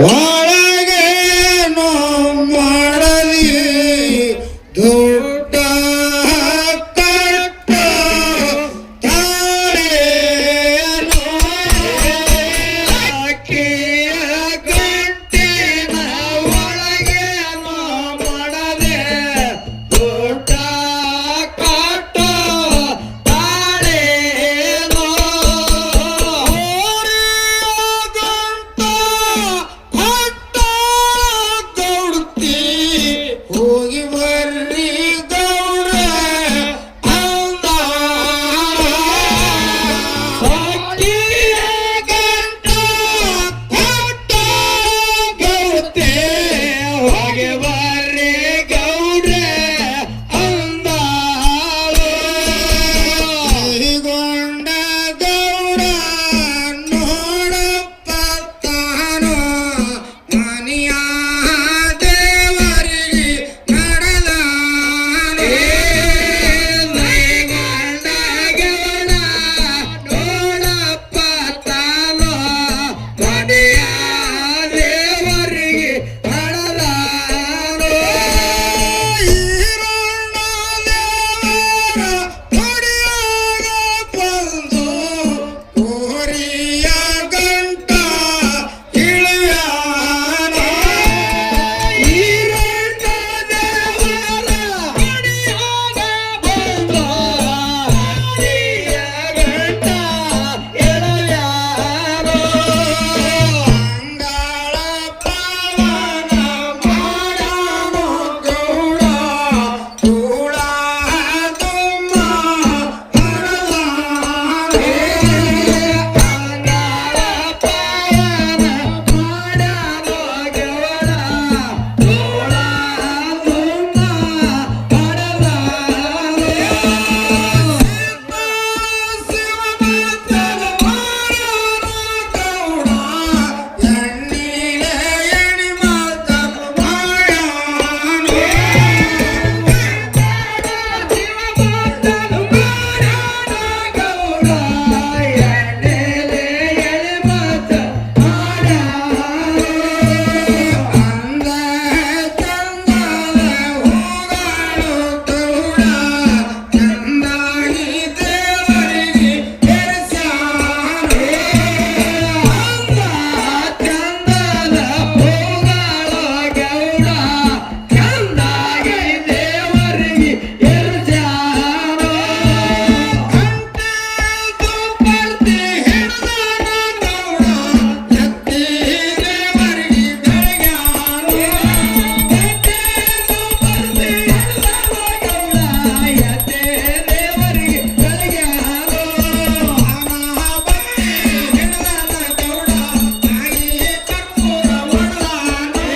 ಒಳಗೇನೋ ಮಾಡಲಿ ದೊಡ್ಡ ಕಟ್ಟ ತಾಳೇನೋ ಅಕ್ಕಿಯ ಗಂಟಿನ ಒಳಗೇನೋ ಮಾಡಲಿ ದೊಡ್ಡ ಕಟ್ಟ ತಾಳೇನೋ ಹೋಗಿ ಬರ್ರಿ ಗೌಡ ಅಂದ ಅಕ್ಕಿಯ ಗಂಟ ಕೊಟ್ಟ ಗೌಡ್ತೆ ಹೋಗಿ ಬರ್ರಿ ಗೌಡ್ರೆ ಅಂದಾಳು ಗೊಂಡ ಗೌಡ ನೋಡಪ್ಪ ತಾನು ಮನೆಯ ದೇವರಿಗೆ ನಡೆದಾನೆ ಗಂಡ ಗೌಡ ನೋಡಪ್ಪ ತಾನು ಮನೆಯ ದೇವರಿಗೆ ನಡೆದಾನೆ ಈರಣ್ಣ ದೇವರ ಹೊಡೆಯಾಗ ಬಂದು ಕೋರಿಯ ಗಂಟ ಇಳಿಯಾನ ಈರಣ್ಣ ದೇವರ ಹೊಡೆಯಾಗ ಬಂದು ಕೋರಿಯ ಗಂಟ ಇಳಿಯಾನ ಅಂಗಾಳ ಪಾವನ ಮಾಡಾನು ಗೌಡ ಕೂಳ ತುಮ್ಮ ಹರದಾನೆ ಅಂಗಾಳ ಪಾವನ ಮಾಡಾನು ಗೌಡ ಕೂಳ ತುಮ್ಮ ಹರದಾನೆ ಶಿವಭಕ್ತನ ಮಾಡಾನು ಗೌಡ ಎಣ್ಣೀಲೆ ಎಣಿ ಮಾತನ ಮಾಡಾನು ಶಿವಭಕ್ತನ ಮಾಡಾನು ಗೌಡ ಎಣ್ಣೀಲೆ ಎಣಿ ಮಾತನ ಮಾಡಾನು ಅಂದ ಚಂದದ ಹೂಗಳು ಗೌಡ ಚಂದಾಗಿ ದೇವರಿಗೆ ಎರೆಸ್ಯಾನೆ ಅಂದ ಚಂದದ ಹೂಗಳು ಗೌಡ ಚಂದಾಗಿ ದೇವರಿಗೆ ಎರೆಸ್ಯಾನೆ ಗಂಟೆ ದುಪ್ಪರ್ತಿ ಹಿಡಿದಾನ ಗೌಡ ಎತ್ತಿ ದೇವರಿಗೆ ಬೆಳಗ್ಯಾನು ಗಂಟೆ ದುಪ್ಪರ್ತಿ ಹಿಡಿದಾನ ಗೌಡ ಎತ್ತಿ ದೇವರಿಗೆ ಬೆಳಗ್ಯಾನು ಅನಾಬತ್ತಿ ಹಿಡಿದಾನ ಗೌಡ ತಾಯಿ ಕರ್ಪೂರ ಹೊಡೆದಾನೆ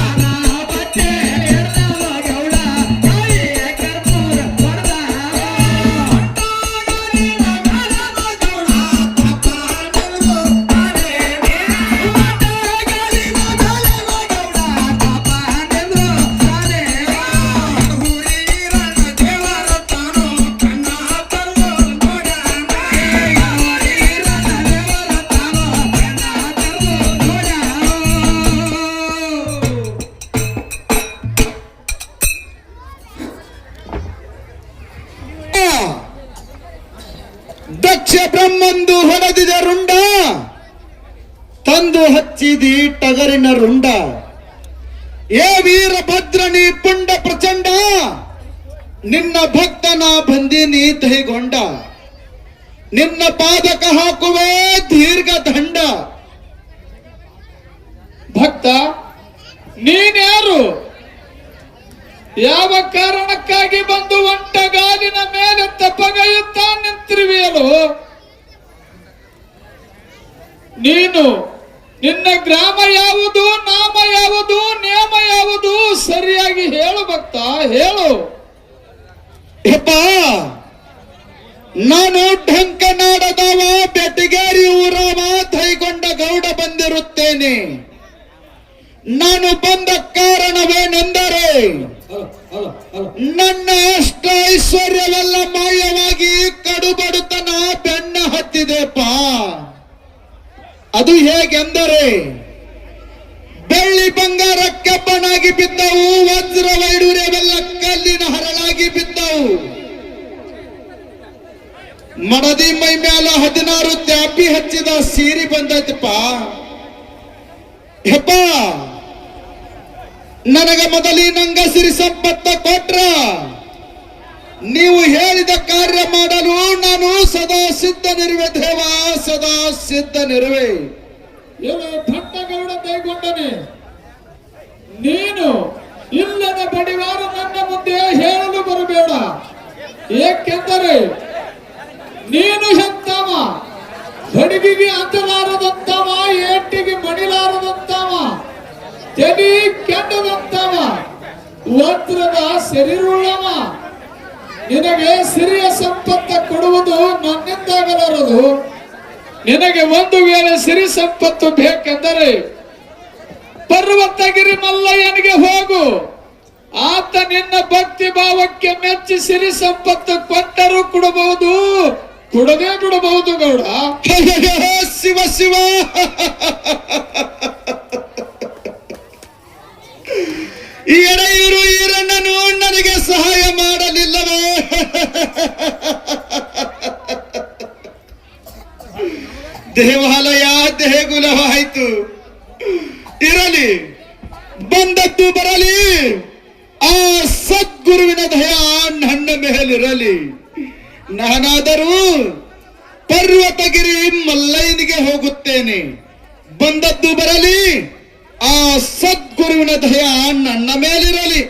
ಅನಾಬತ್ತಿ ಹಿಡಿದಾನ ಗೌಡ ತಾಯಿ ಕರ್ಪೂರ ಹೊಡೆದಾನೆ ಹೊಟ್ಟೋಗಲಿನ ಮಾಡಾನು ಗೌಡ ಪಾಪ ನಿಲ್ದು ತಾನೇ ಹೊಟ್ಟೋಗಲಿನ ಮಾಡಾನು ಗೌಡ ಪಾಪ ನಿಲ್ದು ತಾನೇ ಹುರಿರಣ್ಣ ದೇವರ ತಾನು ಕಣ್ಣ ತಲ್ಲು ನೋಡ್ಯಾನ ಹುರಿರಣ್ಣ ದೇವರ ತಾನು ಕಣ್ಣ ತಲ್ಲು ನೋಡ್ಯಾನ ದಕ್ಷ ಬ್ರಹ್ಮಂದು ಹೊಡೆದಿದ ರುಂಡ ತಂದು ಹಚ್ಚಿದಿ ಟಗರಿನ ರುಂಡ ಏ ವೀರಭದ್ರನಿ ಪುಂಡ ಪ್ರಚಂಡ ನಿನ್ನ ಭಕ್ತನ ಬಂದಿನಿ ದೈಗೊಂಡ ನಿನ್ನ ಪಾದಕ ಹಾಕುವೆ ದೀರ್ಘ ದಂಡ ಭಕ್ತ ನೀನ್ಯಾರು ಯಾವ ಕಾರಣಕ್ಕಾಗಿ ಬಂದು ಒಂಟಗಾಲಿನ ಮೇಲೆ ತಪ್ಪಗೈಯುತ್ತಾ ನಿಂತಿರುವೆಯಲು ನೀನು ನಿನ್ನ ಗ್ರಾಮ ಯಾವುದು ನಾಮ ಯಾವುದು ನೇಮ ಯಾವುದು ಸರಿಯಾಗಿ ಹೇಳು ಭಕ್ತ ಹೇಳು ಯಪ್ಪ ನಾನು ಢಂಕನಾಡದವ ಬೆಟಗೇರಿ ಊರವ ದೈಗೊಂಡ ಗೌಡ ಬಂದಿರುತ್ತೇನೆ ನಾನು ಬಂದ ಕಾರಣವೇನೆಂದರೆ ನನ್ನ ಅಷ್ಟ ಐಶ್ವರ್ಯವೆಲ್ಲ ಮಾಯವಾಗಿ ಕಡುಬಡುತನ ಬೆನ್ನ ಹತ್ತಿದೆಪ್ಪ. ಅದು ಹೇಗೆಂದರೆ ಮಣ್ಣಾಗಿ ಬಿದ್ದವು, ವಜ್ರ ವೈಡೂರ್ಯವೆಲ್ಲ ಕಲ್ಲಿನ ಹರಳಾಗಿ ಬಿದ್ದವು. ಮಡದಿ ಮೈ ಮ್ಯಾಲ 16 ತ್ಯಾಪಿ ಹಚ್ಚಿದ ಸೀರಿ ಬಂದೈತಪ್ಪ. ಹೆಪ್ಪ ನನಗ ಮೊದಲಿನಂಗ ಸಿರಿ ಸಂಪತ್ತ ಕೊಟ್ರ ನೀವು ಹೇಳಿದ ಕಾರ್ಯ ಮಾಡಲು ನಾನು ಸದಾ ಸಿದ್ಧನಿರುವೆ ದೇವ, ಸದಾ ಸಿದ್ಧನಿರುವೆ. ಏನು ಭಟ್ಟಗೌಡ ಕೈಗೊಂಡನೆ, ನೀನು ಇಲ್ಲದ ಬಡಿವಾರ ನನ್ನ ಮುಂದೆ ಹೇಳಲು ಬರಬೇಡ. ಏಕೆಂದರೆ ನೀನು ಹೆತ್ತವ, ಬಡಿಗಿಗೆ ಅಂಜಲಾರದಂತವ, ಏಟಿಗೆ ಮಣಿಲಾರದಂತವ, ತಲಿ ಕೆಂಡದಂತವ, ವಜ್ರದ ಶರೀರುಳ್ಳವ. ನಿನಗೆ ಸಿರಿಯ ಸಂಪತ್ತ ಕೊಡುವುದು ನನ್ನಿಂದಾಗಲಾರದು. ನಿನಗೆ ಒಂದು ವೇಳೆ ಸಿರಿ ಸಂಪತ್ತು ಬೇಕೆಂದರೆ ಪರ್ವತಗಿರಿ ಮಲ್ಲಯ್ಯನಿಗೆ ಹೋಗು. ಆತ ನಿನ್ನ ಭಕ್ತಿ ಭಾವಕ್ಕೆ ಮೆಚ್ಚಿ ಸಿರಿ ಸಂಪತ್ತು ಕೊಟ್ಟರೂ ಕೊಡಬಹುದು, ಕೊಡದೇ ಬಿಡಬಹುದು ಗೌಡ. ಶಿವ ಶಿವ, ಈ ಎಡೆಯೂರು ಈರಣ್ಣನು ನನಗೆ ಸಹಾಯ ಮಾಡಲಿಲ್ಲವೇ? ದೇವಾಲಯ ದೇಗುಲವಾಯಿತು. ಇರಲಿ, ಬಂದದ್ದು ಬರಲಿ. ಆ ಸದ್ಗುರುವಿನ ದಯ ನನ್ನ ಮೇಲಿರಲಿ. ನಾನಾದರೂ ಪರ್ವತಗಿರಿ ಮಲ್ಲಯ್ಯನಿಗೆ ಹೋಗುತ್ತೇನೆ. ಬಂದದ್ದು ಬರಲಿ, ಆ ಸದ್ಗುರುವಿನ ದಯ ನನ್ನ ಮೇಲಿರಲಿ.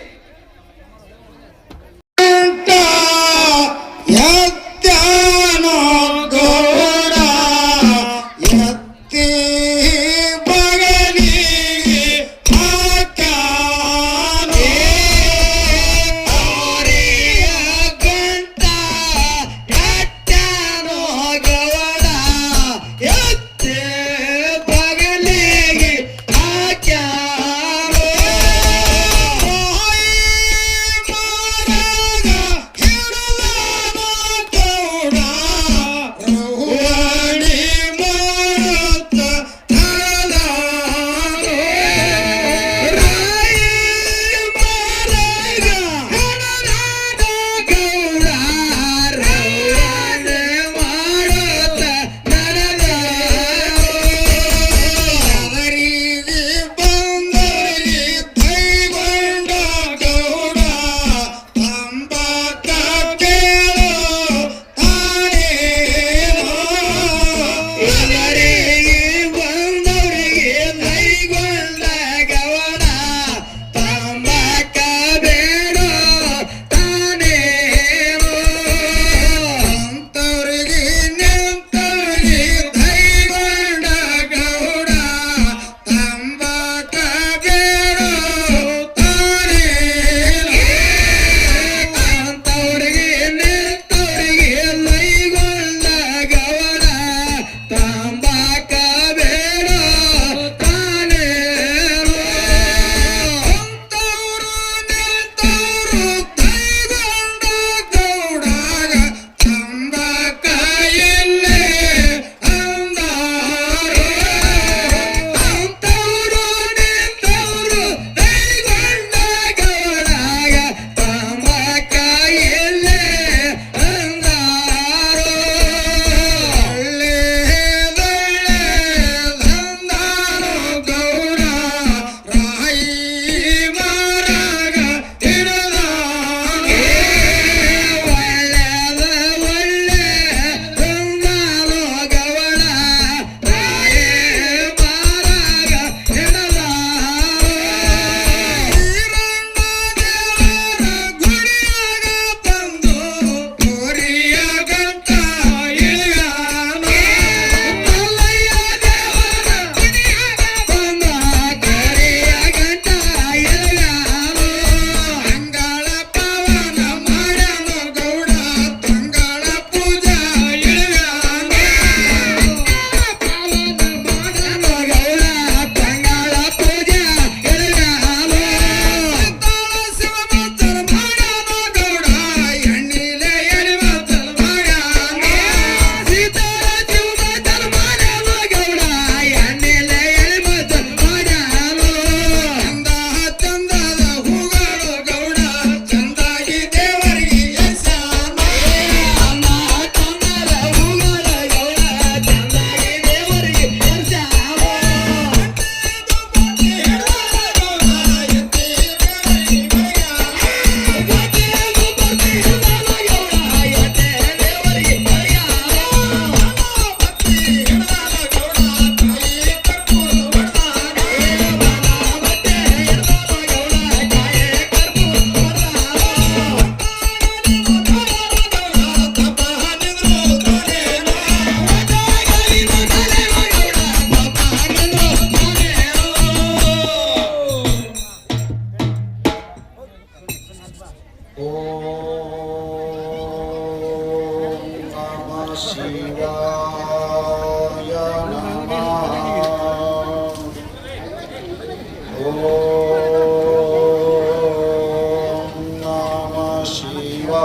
ನಮಃ ಶಿವಾಯ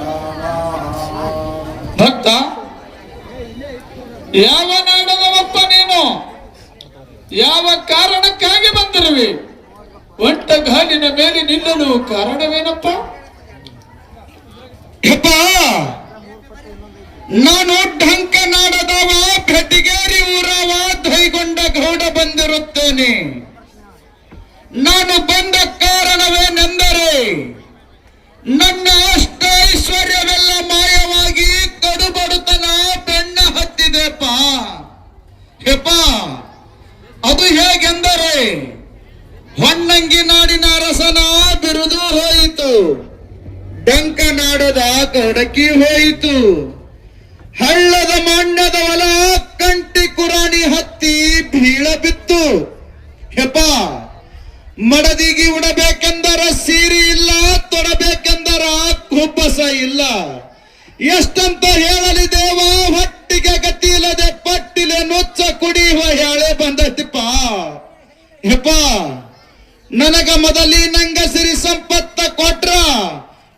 ನಮಃ. ಭಕ್ತ, ಯಾವ ನಾಡದವಪ್ಪ ನೀನು? ಯಾವ ಕಾರಣಕ್ಕಾಗಿ ಬಂದಿರುವೆ? ಒಂಟ ಗಾಲಿನ ಮೇಲೆ ನಿಲ್ಲಲು ಕಾರಣವೇನಪ್ಪ? ಯಪ್ಪ, ನಾನು ಢಂಕ ನಾಡದವ, ಬೆಟ್ಟಿಗೇರಿ ಊರವ, ದೈಗೊಂಡ ಗೌಡ ಬಂದಿರುತ್ತೇನೆ. ನಾನು ಬಂದ ಕಾರಣವೇನೆಂದರೆ ನನ್ನ ಅಷ್ಟೈಶ್ವರ್ಯವೆಲ್ಲ ಮಾಯವಾಗಿ ಕಡುಬಡುತನ ಬೆನ್ನ ಹತ್ತಿದೆಪ್ಪ. ಯಪ್ಪ, ಅದು ಹೇಗೆಂದರೆ ಹೊನ್ನಂಗಿ ನಾಡಿನ ಅರಸನ ಬಿರುದು ಹೋಯಿತು, ಡಂಕ ನಾಡದ ಕಡಕಿ ಹೋಯಿತು, ಹಳ್ಳದ ಮಂಡದ ಹೊಲ ಕಂಟಿ ಕುರಾಣಿ ಹತ್ತಿ ಬೀಳ ಬಿತ್ತು. ಹೆಪ, ಮಡದಿಗೆ ಉಡಬೇಕೆಂದರ ಸೀರೆ ಇಲ್ಲ, ತೊಡಬೇಕೆಂದರ ಕುಬ್ಬಸ ಇಲ್ಲ. ಎಷ್ಟಂತ ಹೇಳಲಿ ದೇವ, ಹೊಟ್ಟಿಗೆ ಗತಿ ಇಲ್ಲದೆ ಪಟ್ಟಿಲೆ ನುಚ್ಚ ಕುಡಿಯುವ ಹೇಳೆ ಬಂದತಿಪ್ಪ. ಹೆಪ, ನನಗ ಮೊದಲಿ ನಂಗ ಸಿರಿ ಸಂಪತ್ತ ಕೊಟ್ರ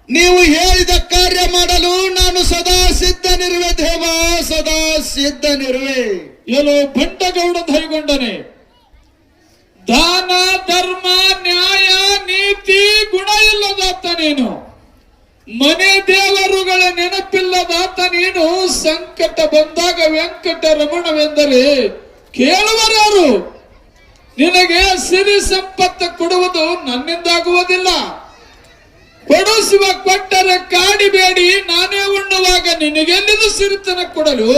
ನೀವು ಹೇಳಿದ ಕಾರ್ಯ ಮಾಡಲು ನಾನು ಸದಾ ಸಿದ್ಧನಿರುವೆ ದೇವ, ಸದಾ ಸಿದ್ಧನಿರುವೆ. ಎಲ್ಲೋ ಬಂಡಗೌಡ ಧೈಗೊಂಡನೆ. ದಾನ ಧರ್ಮ ನ್ಯಾಯ ನೀತಿ ಗುಣ ಇಲ್ಲದಾತ ನೀನು. ಮನೆ ದೇವರುಗಳ ನೆನಪಿಲ್ಲದಾತ ನೀನು. ಸಂಕಟ ಬಂದಾಗ ವೆಂಕಟ ರಮಣವೆಂದರೆ ಕೇಳುವರಾರು? ನಿನಗೆ ಸಿರಿ ಸಂಪತ್ತು ಕೊಡುವುದು ನನ್ನಿಂದಾಗುವುದಿಲ್ಲ. ಕೊಡಿಸುವ ಕೊಟ್ಟರೆ ಕಾಡಿಬೇಡಿ, ನಾನೇ ಉಣ್ಣುವಾಗ ನಿನಗೆಲ್ಲಿದು ಸಿರಿತನ ಕೊಡಲು?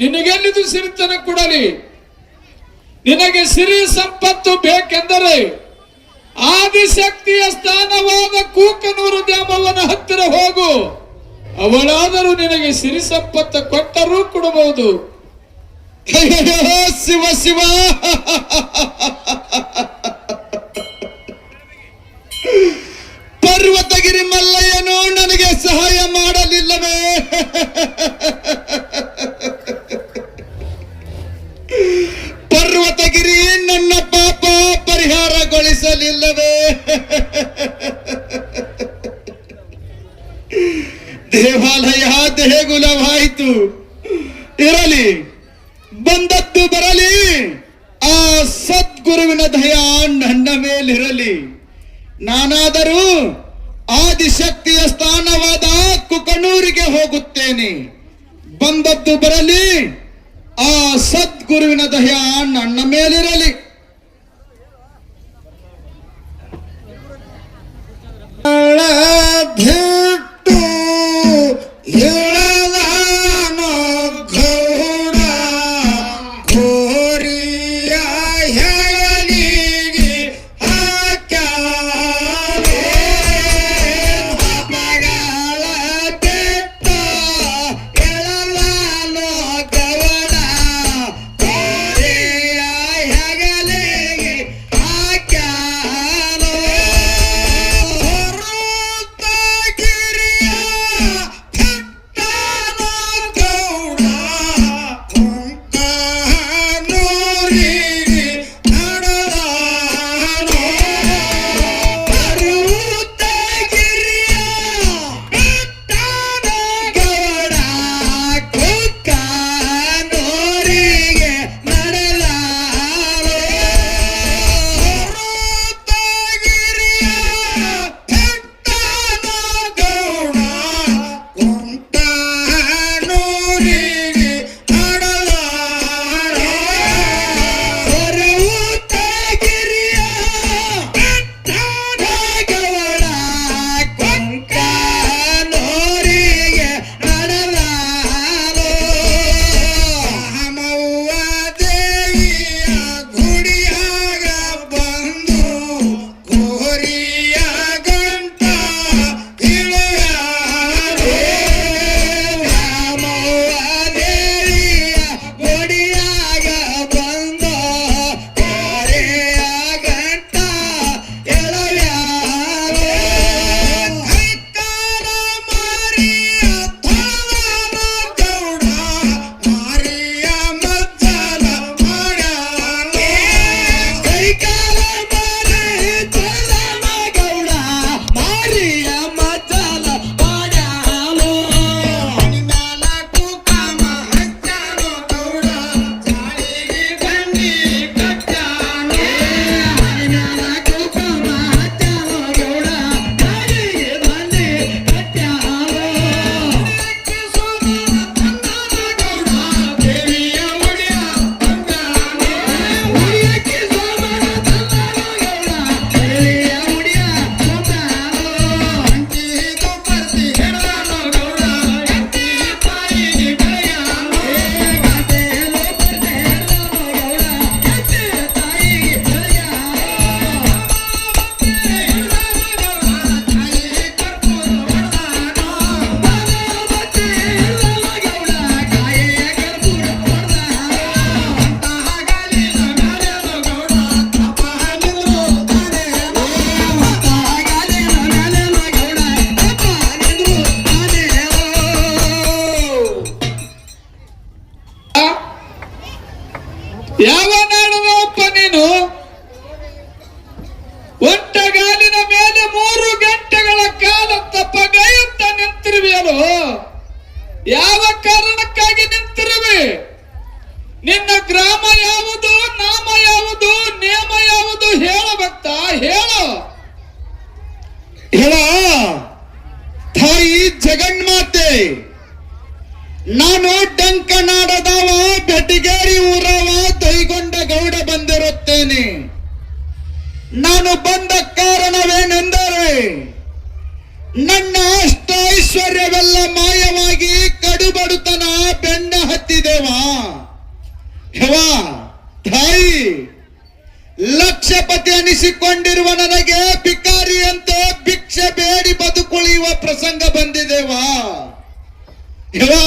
ನಿನಗೆಲ್ಲಿದು ಸಿರಿತನ ಕೊಡಲಿ? ನಿನಗೆ ಸಿರಿ ಸಂಪತ್ತು ಬೇಕೆಂದರೆ ಆದಿಶಕ್ತಿಯ ಸ್ಥಾನವಾದ ಕೂಕನೂರು ದ್ಯಾಮವ್ವನ ಹತ್ತಿರ ಹೋಗು. ಅವಳಾದರೂ ನಿನಗೆ ಸಿರಿ ಸಂಪತ್ತು ಕೊಟ್ಟರೂ ಕೊಡಬಹುದು. ಶಿವ ಶಿವ, ಪರ್ವತಗಿರಿ ಮಲ್ಲಯ್ಯನು ನನಗೆ ಸಹಾಯ ಮಾಡಲಿಲ್ಲವೇ? ಪರ್ವತಗಿರಿ ನನ್ನ ಪಾಪ ಪರಿಹಾರಗೊಳಿಸಲಿಲ್ಲವೇ? ದೇವಾಲಯ ದೇಗುಲವಾಯಿತು, ಇರಲಿ, ಬಂದದ್ದು ಬರಲಿ. ಆ ಸದ್ಗುರುವಿನ ದಯ ನನ್ನ ಮೇಲಿರಲಿ. ನಾನಾದರೂ ಆದಿಶಕ್ತಿಯ ಸ್ಥಾನವಾದ ಕುಕನೂರಿಗೆ ಹೋಗುತ್ತೇನೆ. ಬಂದದ್ದು ಬರಲಿ, ಆ ಸದ್ಗುರುವಿನ ದಯ ನನ್ನ ಮೇಲಿರಲಿ. ಗವಡ ಯಾವ ನಾಡದಪ್ಪ ನೀನು? ಒಂಟಗಾಲಿನ ಮೇಲೆ 3 ಗಂಟೆಗಳ ಕಾಲ ತಪ್ಪಗೈಯುತ್ತ ನಿಂತಿರುವೆಯಲು ಯಾವ ಕಾರಣಕ್ಕಾಗಿ ನಿಂತಿರುವೆ? ನಿನ್ನ ಗ್ರಾಮ ಯಾವುದು, ನಾಮ ಯಾವುದು, ನೇಮ ಯಾವುದು? ಹೇಳ ಭಕ್ತ, ಹೇಳು. ಹೇಳ ತಾಯಿ ಜಗನ್ಮಾತೆ, ನಾನು ಡಂಕನಾಡದವ ಬೆಟಗೇರಿ ಊರವ ದೈಗೊಂಡ ಗೌಡ ಬಂದಿರುತ್ತೇನೆ. ನಾನು ಬಂದ ಕಾರಣವೇನೆಂದರೆ ನನ್ನ ಅಷ್ಟೈಶ್ವರ್ಯವೆಲ್ಲ ಮಾಯವಾಗಿ ಕಡುಬಡುತನ ಬೆನ್ನ ಹತ್ತಿದೆವಾ. ಹೆವಾ ತಾಯಿ, ಲಕ್ಷಪತಿ ಅನಿಸಿಕೊಂಡಿರುವ ನನಗೆ ಭಿಕಾರಿಯಂತೆ ಭಿಕ್ಷೆ ಬೇಡಿ ಬದುಕುಳಿಯುವ ಪ್ರಸಂಗ ಬಂದಿದೆವಾ. ಹೆವಾ,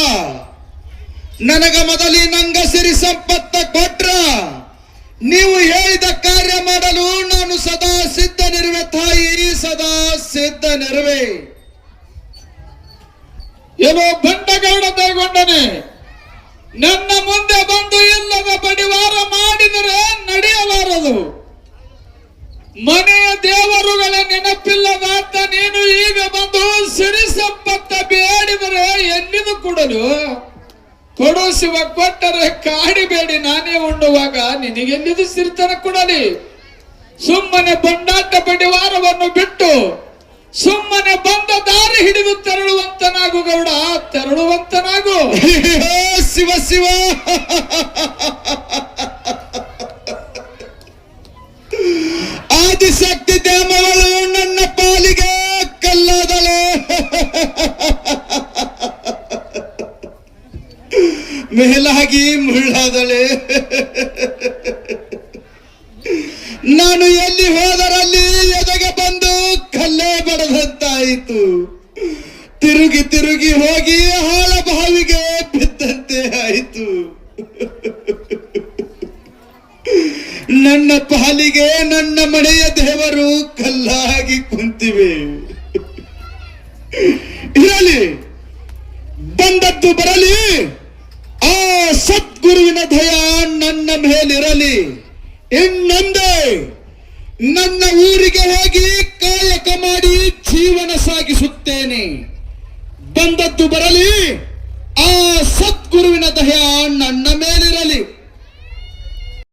ನನಗ ಮೊದಲಿ ನಂಗ ಸಿರಿ ಸಂಪತ್ತ ಕೊಟ್ರ ನೀವು ಹೇಳಿದ ಕಾರ್ಯ ಮಾಡಲು ನಾನು ಸದಾ ಸಿದ್ಧನಿರುವೆ ತಾಯಿ, ಸದಾ ಸಿದ್ಧನಿರುವೆ. ಏನೋ ಬಂಡಗೌಡ ದೈಗೊಂಡನೆ, ನನ್ನ ಮುಂದೆ ಬಂದು ಇಲ್ಲದ ಬಡಿವಾರ ಮಾಡಿದರೆ ನಡೆಯಲಾರದು. ಮನೆಯ ದೇವರುಗಳ ನೆನಪಿಲ್ಲದಾತ ನೀನು ಈಗ ಬಂದು ಸಿರಿ ಸಂಪತ್ತ ಬೇಡಿದರೆ ಎಲ್ಲಿದು ಕೊಡಲು? ಕೊಡು ಶಿವ, ಕೊಟ್ಟರೆ ಕಾಡಿಬೇಡಿ ನಾನೇ ಉಣ್ಣುವಾಗ ನಿನಗೆಲ್ಲಿದು ಸಿರಿತನ ಕೊಡಲಿ? ಸುಮ್ಮನೆ ಬಂಡಾಟ ಬಡಿವಾರವನ್ನು ಬಿಟ್ಟು ಸುಮ್ಮನೆ ಬಂದ ದಾರಿ ಹಿಡಿದು ತೆರಳುವಂತನಾಗು ಗೌಡ, ತೆರಳುವಂತನಾಗು. ಶಿವ ಶಿವ, ಆದಿಶಕ್ತಿ ದ್ಯಾಮವಳು ನನ್ನ ಪಾಲಿಗೆ ಕಲ್ಲಾದಳು. ಮೇಲಾಗಿ ಮುಳ್ಳಾದಳೆ. ನಾನು ಎಲ್ಲಿ ಹೋದರಲ್ಲಿ ಎದೆಗೆ ಬಂದು ಕಲ್ಲೇ ಬಡದಂತಾಯಿತು. ತಿರುಗಿ ತಿರುಗಿ ಹೋಗಿ ಹಾಳ ಬಾವಿಗೆ ಬಿದ್ದಂತೆ ಆಯಿತು. ನನ್ನ ಪಾಲಿಗೆ ನನ್ನ ಮನೆಯ ದೇವರು ಕಲ್ಲಾಗಿ ಕುಂತಿವೆ. ಇರಲಿ, ಬಂದದ್ದು ಬರಲಿ. ಆ ಸದ್ಗುರುವಿನ ದಯ ನನ್ನ ಮೇಲಿರಲಿ. ಇನ್ನೊಂದೇ ನನ್ನ ಊರಿಗೆ ಹೋಗಿ ಕಾಯಕ ಮಾಡಿ ಜೀವನ ಸಾಗಿಸುತ್ತೇನೆ. ಬಂದದ್ದು ಬರಲಿ. ಆ ಸದ್ಗುರುವಿನ ದಯ ನನ್ನ ಮೇಲಿರಲಿ.